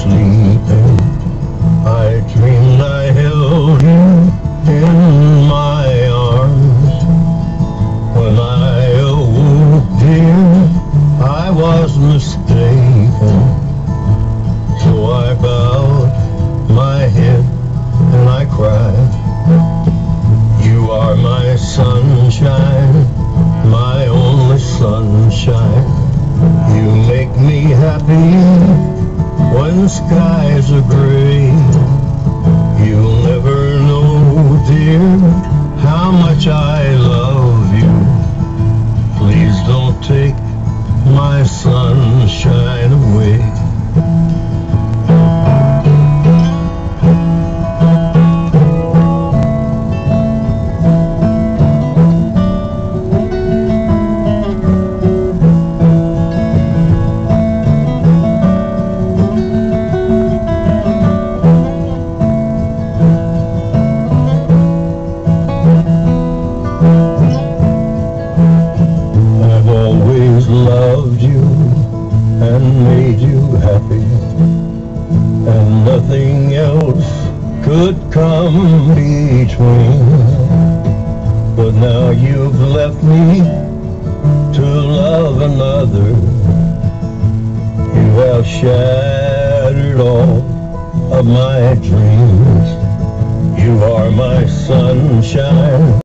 sleeping, I dreamed I held you in my arms. When I awoke, dear, I was mistaken. So I bowed my head and I cried. You are my sunshine, my only sunshine. You make me happy when skies are gray. You'll never know, dear, how much I love you. Please don't take my sunshine away. Loved you and made you happy, and nothing else could come between. But now you've left me to love another. You have shattered all of my dreams. You are my sunshine.